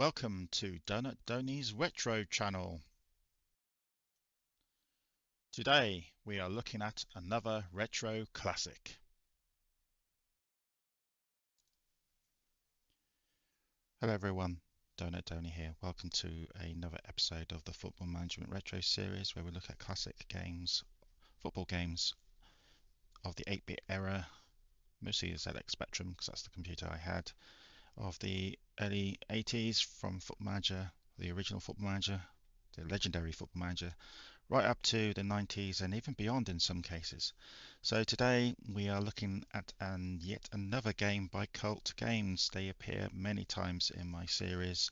Welcome to Donut Donny's Retro channel. Today we are looking at another retro classic. Hello everyone, Donut Donny here. Welcome to another episode of the Football Management Retro series where we look at classic games, football games of the 8-bit era, mostly the ZX Spectrum because that's the computer I had, of the early 80s from Football Manager, the original Football Manager, the legendary Football Manager, right up to the 90s and even beyond in some cases. So today we are looking at yet another game by Cult Games. They appear many times in my series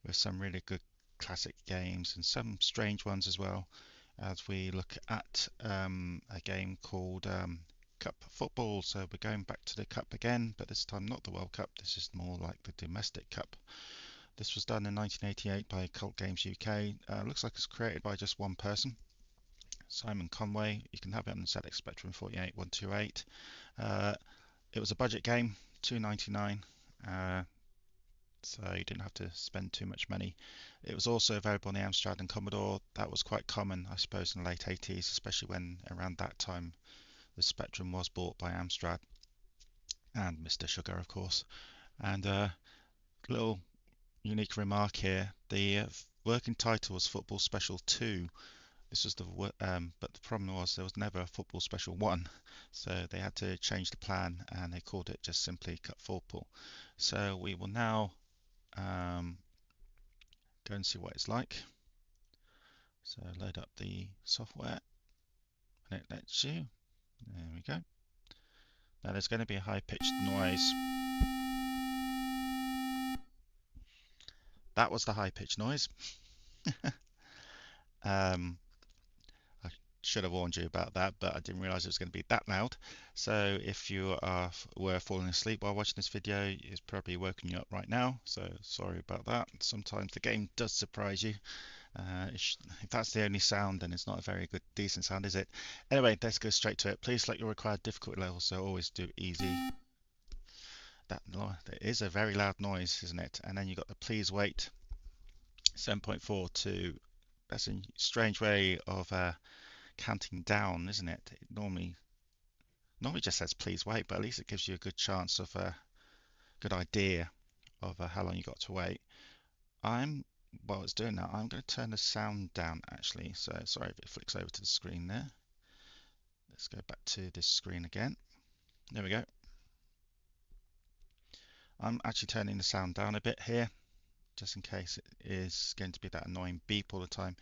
with some really good classic games and some strange ones as well, as we look at a game called Cup Football. So we're going back to the Cup again, but this time not the World Cup. This is more like the domestic Cup. This was done in 1988 by Cult Games UK. Looks like it's created by just one person, Simon Conway. You can have it on the ZX Spectrum 48128. It was a budget game, $2.99, so you didn't have to spend too much money. It was also available on the Amstrad and Commodore. That was quite common, I suppose, in the late 80s, especially when around that time the Spectrum was bought by Amstrad and Mr. Sugar, of course. And little unique remark here, the working title was Football Special 2. This was but the problem was there was never a Football Special 1, so they had to change the plan and they called it just simply Cup Football. So we will now go and see what it's like. So load up the software and it lets you. There we go. Now there's going to be a high-pitched noise. That was the high-pitched noise. Should have warned you about that, but I didn't realize it was going to be that loud. So if you were falling asleep while watching this video, it's probably woken you up right now. So sorry about that. Sometimes the game does surprise you. If that's the only sound, then it's not a very good, decent sound, is it? Anyway, let's go straight to it. Please select your required difficulty level, so always do easy. That is a very loud noise, isn't it? And then you got the please wait 7.42. That's a strange way of counting down, isn't it? It normally just says please wait, but at least it gives you a good chance of a good idea of how long you got to wait. While it's doing that, I'm going to turn the sound down actually. So sorry if it flicks over to the screen there. Let's go back to this screen again. There we go. I'm actually turning the sound down a bit here, just in case it is going to be that annoying beep all the time.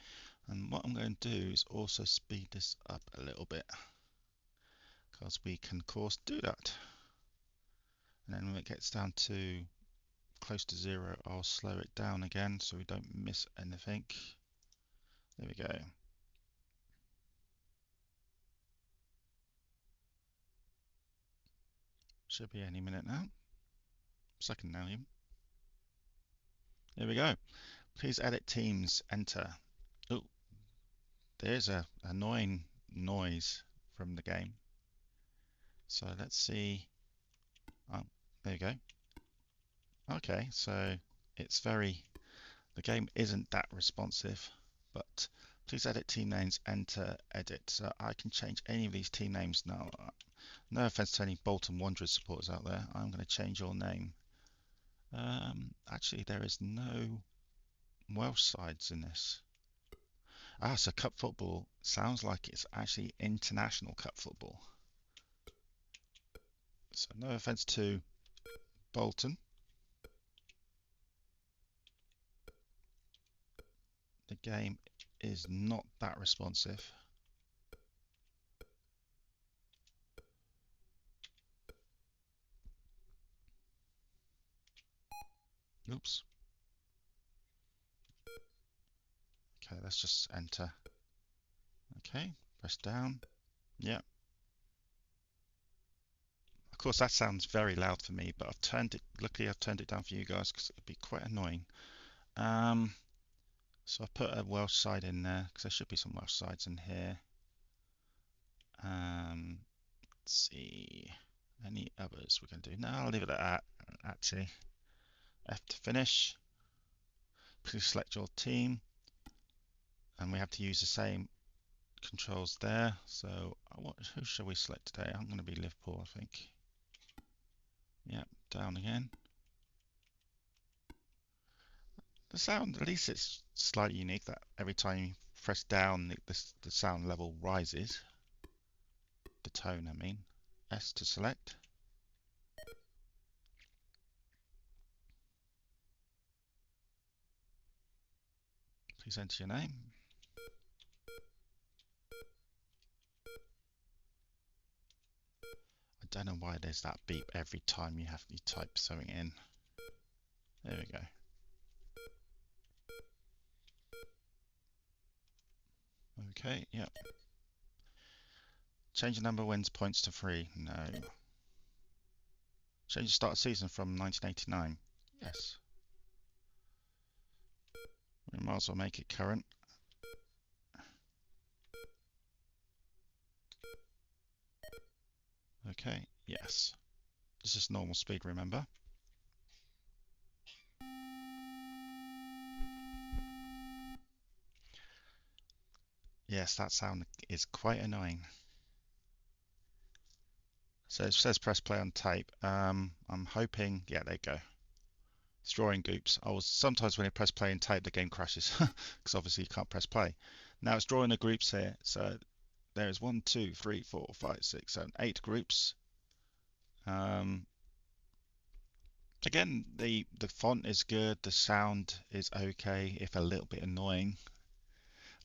And what I'm going to do is also speed this up a little bit, because we can of course do that. And then when it gets down to close to 0, I'll slow it down again so we don't miss anything. There we go. Should be any minute now. Second now even. There we go. Please edit teams, enter. Oh, there's a annoying noise from the game. So let's see. Oh, there you go. Okay, so the game isn't that responsive, but please edit team names, enter, edit. So I can change any of these team names now. No offense to any Bolton Wanderers supporters out there. I'm going to change your name. Actually, there is no Welsh sides in this. So Cup Football sounds like it's actually international Cup Football. So no offense to Bolton. The game is not that responsive. Oops. Okay, let's just enter. Okay, press down. Yeah. Of course, that sounds very loud for me, but luckily I've turned it down for you guys because it'd be quite annoying. So I've put a Welsh side in there because there should be some Welsh sides in here. Let's see, any others we're going to do? No, I'll leave it at that, actually. F to finish. Please select your team, and we have to use the same controls there. So who shall we select today? I'm going to be Liverpool, I think. Yep, down again. The sound, at least it's slightly unique that every time you press down, the sound level rises. The tone, I mean. S to select. Please enter your name. I don't know why there's that beep every time you type something in. There we go. Okay, yep. Change the number wins points to 3. No. Change the start of season from 1989. Yes. We might as well make it current. Okay, yes. This is normal speed, remember? Yes, that sound is quite annoying. So it says press play on tape. I'm hoping, yeah, there you go. It's drawing groups. Sometimes when you press play and tape, the game crashes because obviously you can't press play. Now it's drawing the groups here. So there's 1, 2, 3, 4, 5, 6, 7, 8 groups. Again, the font is good. The sound is okay, if a little bit annoying.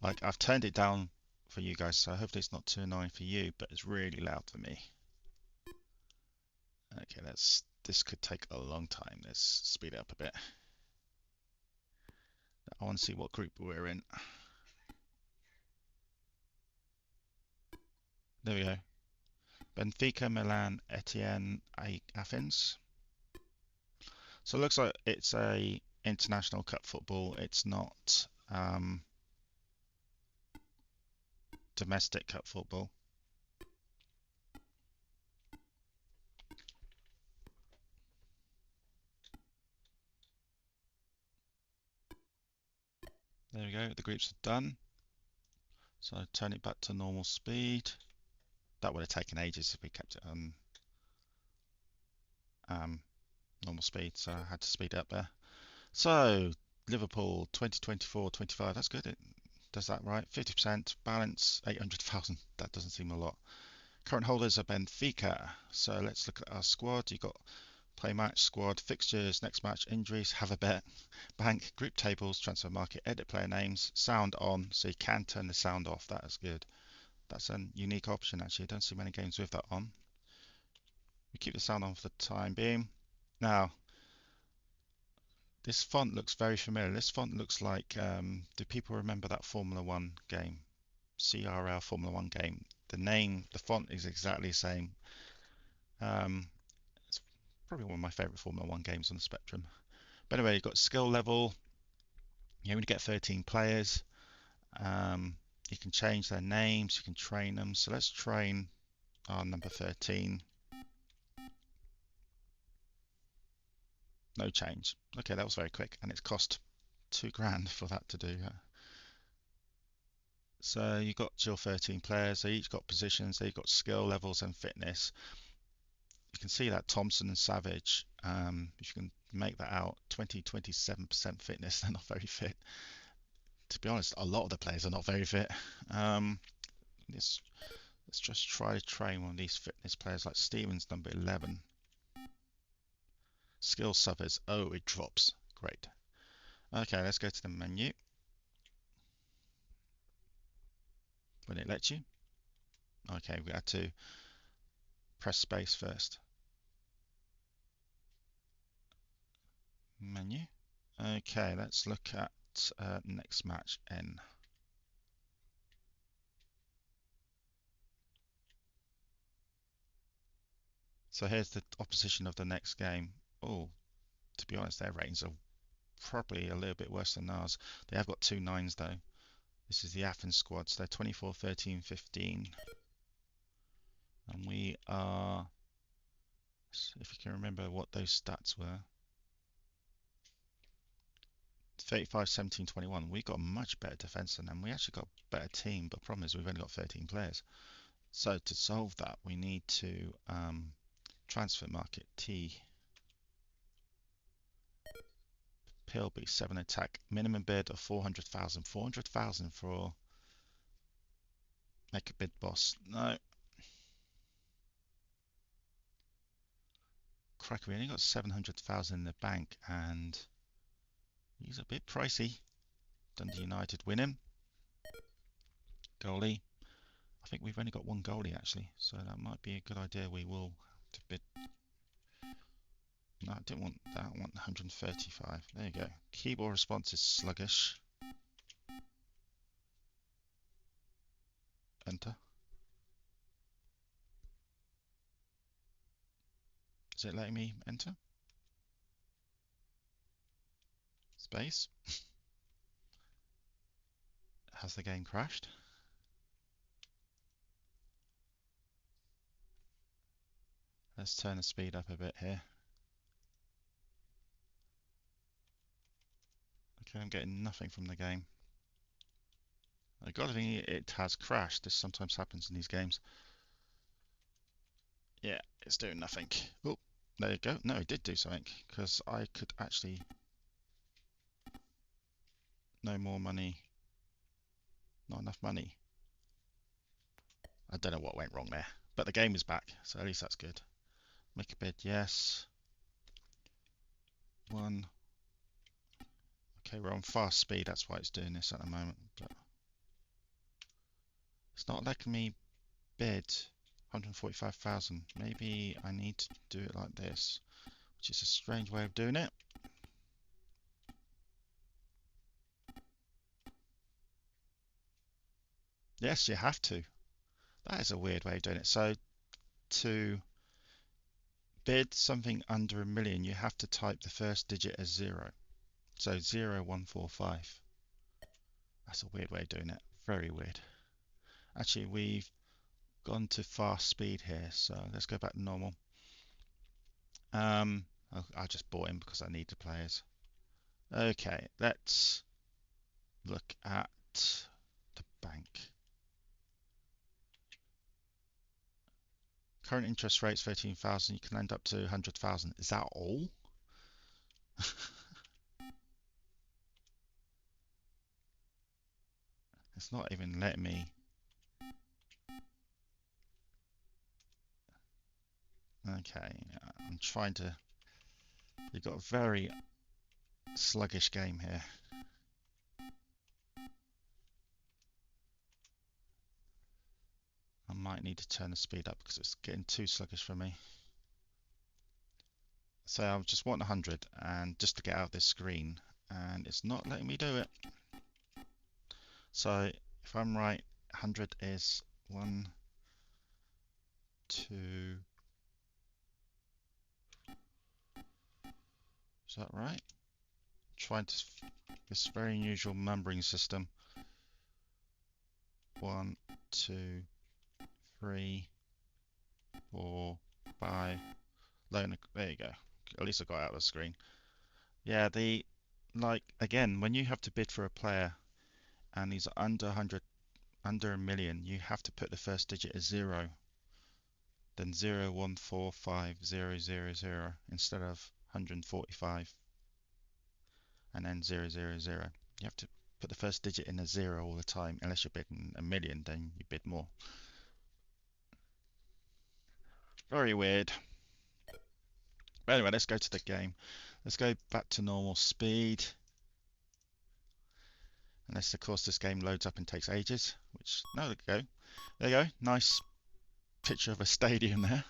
Like I've turned it down for you guys, so hopefully it's not too annoying for you, but it's really loud for me. Okay, this could take a long time. Let's speed it up a bit. I want to see what group we're in. There we go. Benfica, Milan, Etienne, Athens. So it looks like it's a international cup football. It's not domestic cup football. There we go. The groups are done. So I turn it back to normal speed. That would have taken ages if we kept it on normal speed, so I had to speed up there. So Liverpool 2024-25, that's good. It does that right. 50% balance, 800,000. That doesn't seem a lot. Current holders are Benfica. So let's look at our squad. You've got play match, squad, fixtures, next match, injuries, have a bet, bank, group tables, transfer market, edit player names, sound on. So you can turn the sound off. That is good. That's a unique option actually. I don't see many games with that on. We keep the sound on for the time being. Now, this font looks very familiar. This font looks like, do people remember that Formula One game? CRL Formula One game. The name, the font is exactly the same. It's probably one of my favorite Formula One games on the Spectrum. But anyway, you've got skill level. You only get 13 players. You can change their names. You can train them. So let's train our number 13. No change. Okay, that was very quick, and it's cost £2,000 for that to do. So you've got your 13 players. They each got positions. They've got skill levels and fitness. You can see that Thompson and Savage, if you can make that out, 27% fitness. They're not very fit. To be honest, a lot of the players are not very fit. Let's just try to train one of these fitness players like Stevens, number 11. Skill suffers. Oh, it drops. Great. Okay, let's go to the menu. Will it let you? Okay, we had to press space first. Menu. Okay, let's look at next match N. So here's the opposition of the next game. Oh, to be honest, their ratings are probably a little bit worse than ours. They have got 2 9s though. This is the Athens squad. So they're 24, 13, 15. And we are, if you can remember what those stats were. 35, 17, 21. We got a much better defence than them. We actually got a better team, but the problem is we've only got 13 players. So to solve that, we need to transfer market T. PLB 7 attack. Minimum bid of 400,000. 400,000 for make a bid boss. No. Crack, we only got 700,000 in the bank and he's a bit pricey. Dundee United win him. Goalie. I think we've only got one goalie actually, so that might be a good idea. We will have to bid. No, I didn't want that. I want 135. There you go. Keyboard response is sluggish. Enter. Is it letting me enter? Space. Has the game crashed? Let's turn the speed up a bit here. Okay, I'm getting nothing from the game. I gotta think it has crashed. This sometimes happens in these games. Yeah, it's doing nothing. Oh, there you go. No, it did do something because I could actually. No more money. Not enough money. I don't know what went wrong there, but the game is back, so at least that's good. Make a bid, yes. One. Okay, we're on fast speed, that's why it's doing this at the moment. But it's not letting me bid 145,000. Maybe I need to do it like this, which is a strange way of doing it. Yes, you have to. That is a weird way of doing it. So to bid something under a million, you have to type the first digit as 0. So 0145. That's a weird way of doing it. Very weird. Actually, we've gone to fast speed here, so let's go back to normal. I just bought him because I need the players. Okay, let's look at the bank. Current interest rate's 13,000. You can lend up to 100,000. Is that all? It's not even letting me. Okay, I'm trying to. You've got a very sluggish game here. I might need to turn the speed up because it's getting too sluggish for me. So I just want 100 and just to get out of this screen, and it's not letting me do it. So if I'm right, 100 is 1, 2. Is that right? Trying to this very unusual numbering system. 1, 2, 3, 4, 5. There you go. At least I got out of the screen. Yeah, again, when you have to bid for a player and he's under 100, under a million, you have to put the first digit as 0, then 0145000 instead of 145, and then 000. You have to put the first digit in as 0 all the time, unless you're bidding a million, then you bid more. Very weird. But anyway, let's go to the game. Let's go back to normal speed. Unless, of course, this game loads up and takes ages, which, no, there you go. There you go. Nice picture of a stadium there.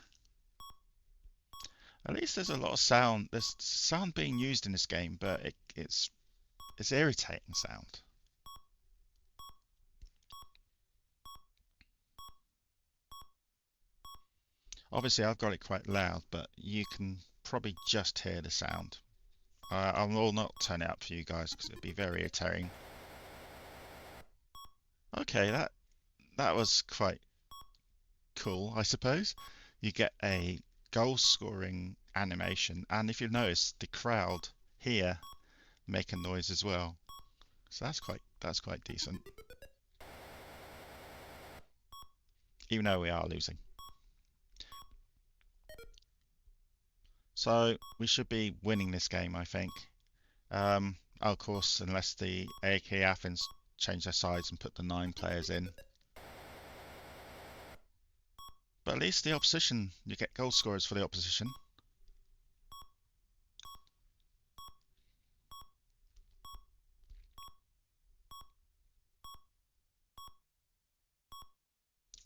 At least there's a lot of sound. There's sound being used in this game, but it's irritating sound. Obviously, I've got it quite loud, but you can probably just hear the sound. I will not turn it up for you guys because it'd be very irritating. Okay, that was quite cool, I suppose. You get a goal scoring animation, and if you notice, the crowd here, make a noise as well. So that's quite decent. Even though we are losing. So we should be winning this game, I think. Of course, unless the AEK Athens change their sides and put the 9 players in. But at least the opposition, you get goal scorers for the opposition.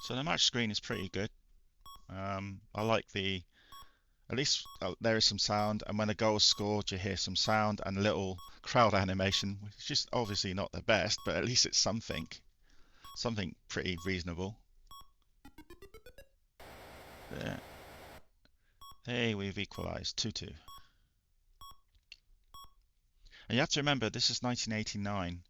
So the match screen is pretty good. I like at least there is some sound, and when a goal is scored, you hear some sound and a little crowd animation, which is obviously not the best, but at least it's something pretty reasonable. There. Hey, we've equalised 2-2. And you have to remember, this is 1989.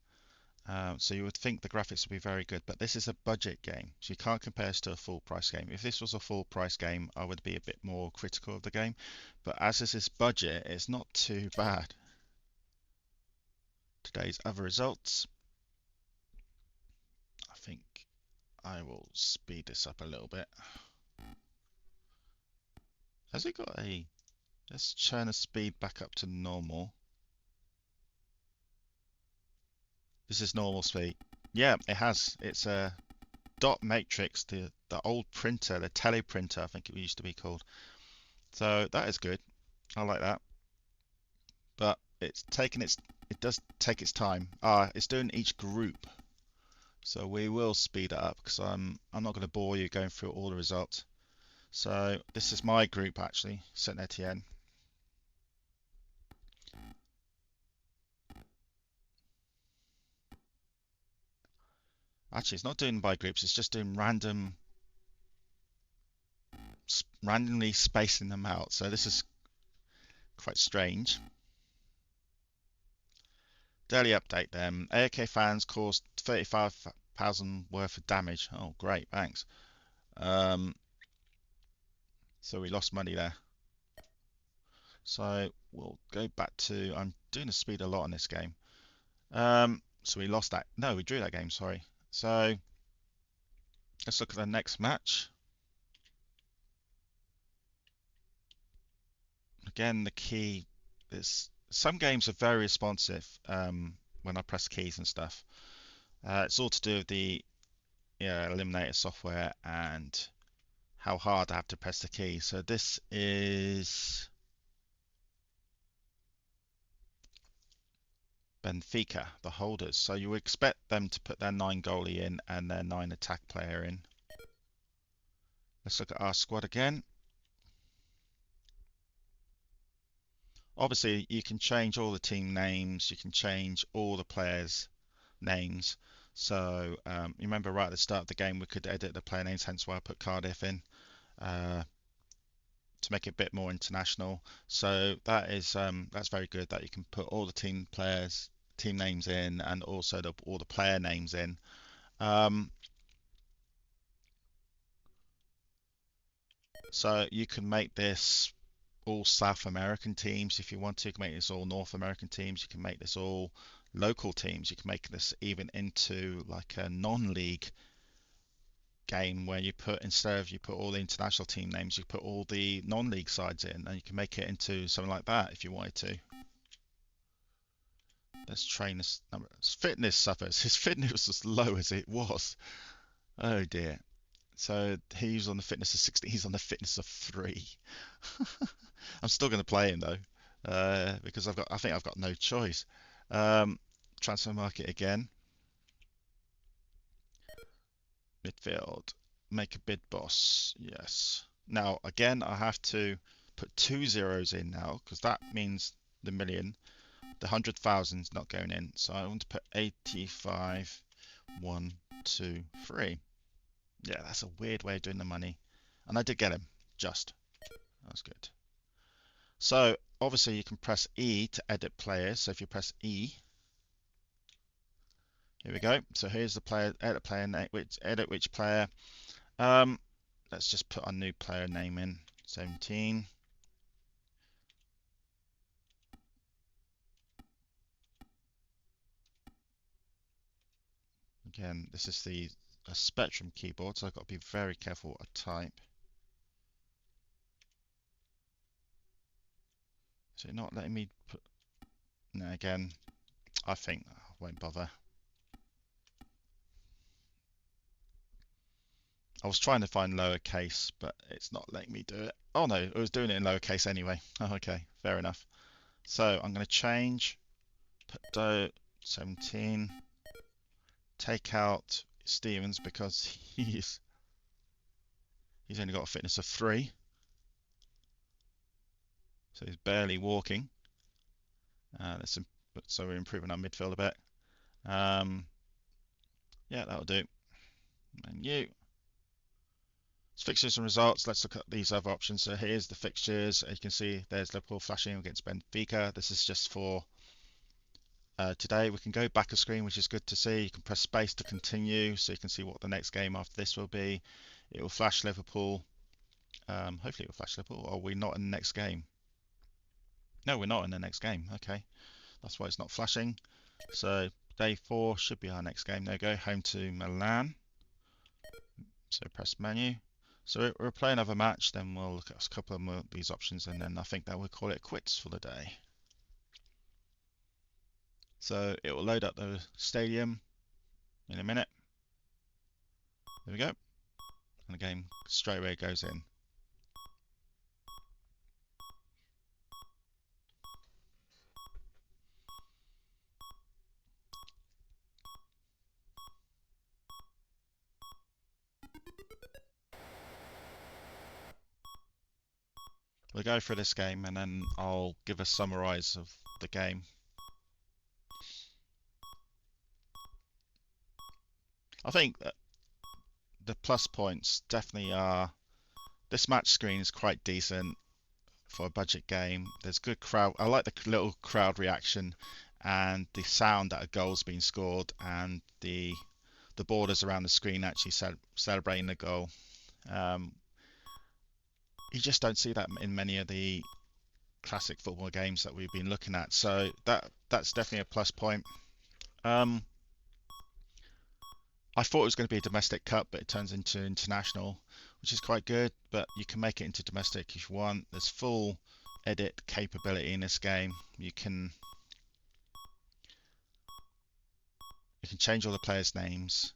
So you would think the graphics would be very good, but this is a budget game, so you can't compare this to a full price game. If this was a full price game, I would be a bit more critical of the game, but as this is budget, it's not too bad. Today's other results. I think I will speed this up a little bit. Has it got a... Let's turn the speed back up to normal. This is normal speed. Yeah, it has. It's a dot matrix, the old printer, the teleprinter, I think it used to be called. So that is good. I like that. But it does take its time. It's doing each group. So we will speed it up because I'm not going to bore you going through all the results. So this is my group actually, Saint Etienne. Actually, it's not doing by groups, it's just doing randomly spacing them out. So this is quite strange. Daily update then. AOK fans caused 35,000 worth of damage. Oh, great, thanks. So we lost money there. So we'll go back to, I'm doing the speed a lot in this game. So we lost that. No, we drew that game, sorry. So let's look at the next match. Again, the key is some games are very responsive when I press keys and stuff. It's all to do with the Eliminator software and how hard I have to press the key. So this is Benfica, the holders. So you would expect them to put their 9 goalie in and their 9 attack player in. Let's look at our squad again. Obviously, you can change all the team names. You can change all the players' names. So you remember right at the start of the game, we could edit the player names. Hence why I put Cardiff in to make it a bit more international. So that is that's very good that you can put all the team names in, and also all the player names in. So you can make this all South American teams if you want to. You can make this all North American teams. You can make this all local teams. You can make this even into like a non-league game where you put, instead of you put all the international team names, you put all the non-league sides in, and you can make it into something like that if you wanted to. Let's train this. His fitness suffers. His fitness was as low as it was. Oh dear. So he's on the fitness of 60. He's on the fitness of 3. I'm still going to play him though, because I think I've got no choice. Transfer market again. Midfield. Make a bid, boss. Yes. Now again, I have to put 2 zeros in now because that means the million. The 100,000 is not going in, so I want to put 85, 1, 2, 3. Yeah, that's a weird way of doing the money, and I did get him. Just. That's good. So obviously you can press E to edit players. So if you press E, here we go. So here's the player, edit player name, edit which player. Let's just put our new player name in, 17. Again, this is the Spectrum keyboard, so I've got to be very careful what I type. So not letting me put. No, again, I think I won't bother. I was trying to find lowercase, but it's not letting me do it. Oh no, it was doing it in lowercase anyway. Oh, okay, fair enough. So I'm going to change, put Do 17, take out Stevens because he's only got a fitness of 3, so he's barely walking. So we're improving our midfield a bit. Yeah, that'll do. And you. Fixtures and results. Let's look at these other options. So here's the fixtures. You can see there's Liverpool flashing against Benfica. This is just for today. We can go back a screen, which is good to see. You can press space to continue, so you can see what the next game after this will be. It will flash Liverpool. Hopefully it will flash Liverpool. Are we not in the next game? No, we're not in the next game. Okay, that's why it's not flashing. So day 4 should be our next game. There we go. Home to Milan. So press menu. So we'll play another match, then we'll look at a couple of these options, and then I think that we'll call it quits for the day. So it will load up the stadium in a minute. There we go. And the game straight away goes in. We'll go through this game and then I'll give a summarize of the game. I think that the plus points definitely are, this match screen is quite decent for a budget game. There's good crowd. I like the little crowd reaction and the sound that a goal's been scored, and the borders around the screen actually celebrating the goal. You just don't see that in many of the classic football games that we've been looking at, so that's definitely a plus point. I thought it was going to be a domestic cup, but it turns into international, which is quite good, but you can make it into domestic if you want. There's full edit capability in this game. You can change all the players' names.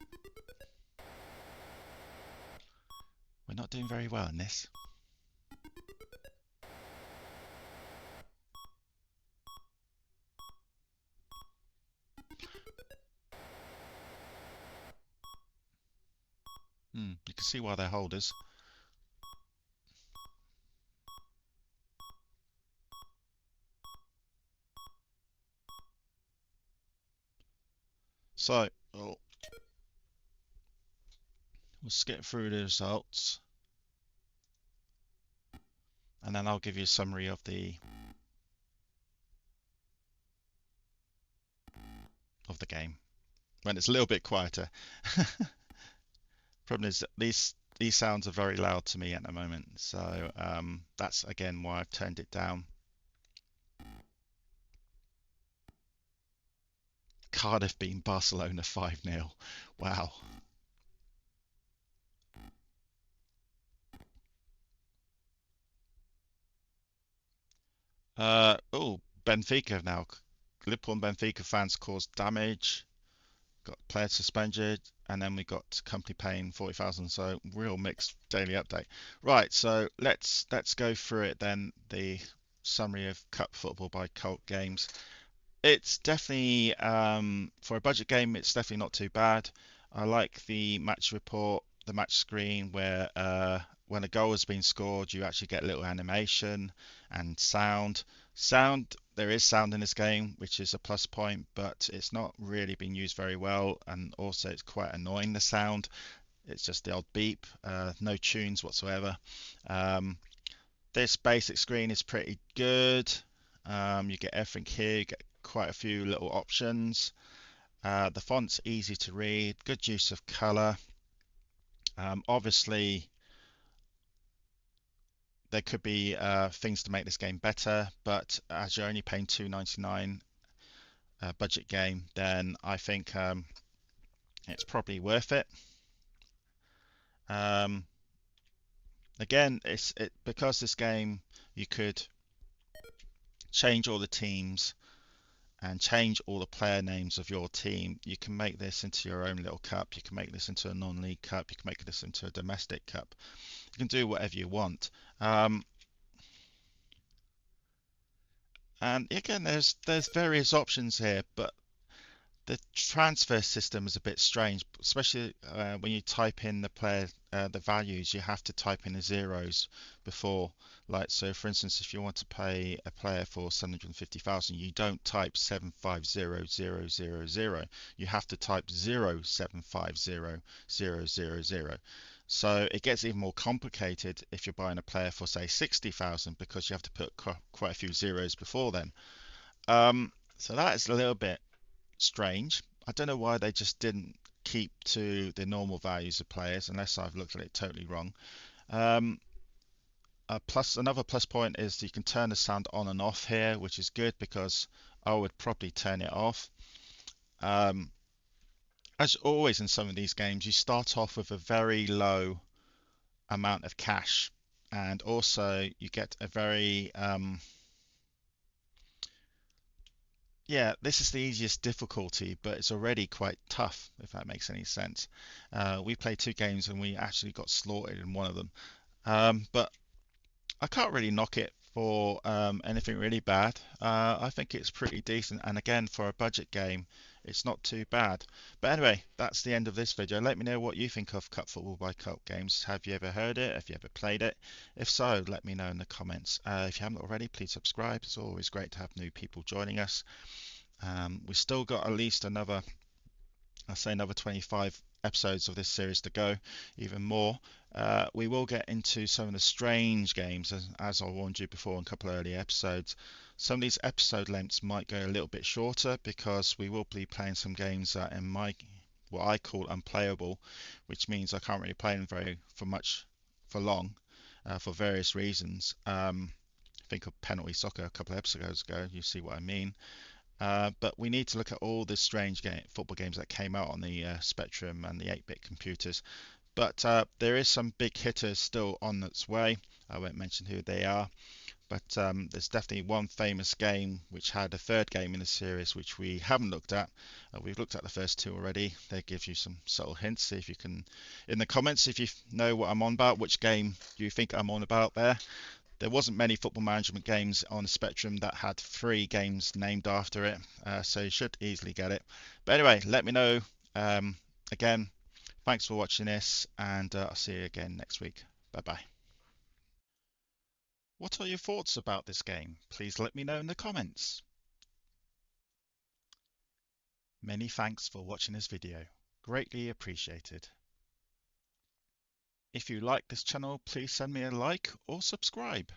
We're not doing very well in this. You can see why they're holders. So we'll skip through the results, and then I'll give you a summary of the game when it's a little bit quieter. Problem is that these sounds are very loud to me at the moment, so that's again why I've turned it down. Cardiff beating Barcelona 5-0. Wow. Benfica now. Liverpool and Benfica fans caused damage. Got players suspended, and then we got company paying 40,000. So real mixed daily update. Right, so let's go through it then. The summary of Cup football by Cult Games. It's definitely for a budget game. It's definitely not too bad. I like the match report, the match screen, where when a goal has been scored, you actually get a little animation and sound. There is sound in this game, which is a plus point, but it's not really been used very well, and also it's quite annoying, the sound. It's just the odd beep, no tunes whatsoever. This basic screen is pretty good. You get everything here, you get quite a few little options. The font's easy to read, good use of color. Obviously, there could be things to make this game better, but as you're only paying $2.99 budget game, then I think it's probably worth it. Um, Again, because this game you could change all the teams and change all the player names of your team. You can make this into your own little cup. You can make this into a non-league cup. You can make this into a domestic cup. You can do whatever you want. And again, there's various options here, but the transfer system is a bit strange, especially when you type in the values, you have to type in the zeros before. Like, so for instance, if you want to pay a player for 750,000, you don't type 750,000. You have to type 0750000. So it gets even more complicated if you're buying a player for, say, 60,000, because you have to put quite a few zeros before then. So that is a little bit strange. I don't know why they just didn't keep to the normal values of players, unless I've looked at it totally wrong. Um, Another plus point is you can turn the sound on and off here, which is good because I would probably turn it off. As always in some of these games, you start off with a very low amount of cash, and also you get a very yeah, this is the easiest difficulty, but it's already quite tough, if that makes any sense. We played two games and we actually got slaughtered in one of them. But I can't really knock it for anything really bad. I think it's pretty decent, and again, for a budget game, it's not too bad. But anyway, that's the end of this video. Let me know what you think of Cup Football by Cup Games. Have you ever heard it? Have you ever played it? If so, let me know in the comments. If you haven't already, please subscribe. It's always great to have new people joining us. We've still got at least another, I'll say another 25 episodes of this series to go, even more. We will get into some of the strange games, as I warned you before in a couple of earlier episodes. Some of these episode lengths might go a little bit shorter because we will be playing some games that in what I call unplayable, which means I can't really play them for long, for various reasons. Think of penalty soccer a couple of episodes ago. You see what I mean. But we need to look at all the strange football games that came out on the Spectrum and the 8-bit computers. But there is some big hitters still on its way. I won't mention who they are, but there's definitely one famous game which had a third game in the series which we haven't looked at. We've looked at the first two already. They give you some subtle hints. See if you can, in the comments, if you know what I'm on about, which game you think I'm on about there. There wasn't many football management games on the Spectrum that had 3 games named after it, so you should easily get it. But anyway, let me know. Again, thanks for watching this, and I'll see you again next week. Bye bye. What are your thoughts about this game? Please let me know in the comments. Many thanks for watching this video. Greatly appreciated. If you like this channel, please send me a like or subscribe.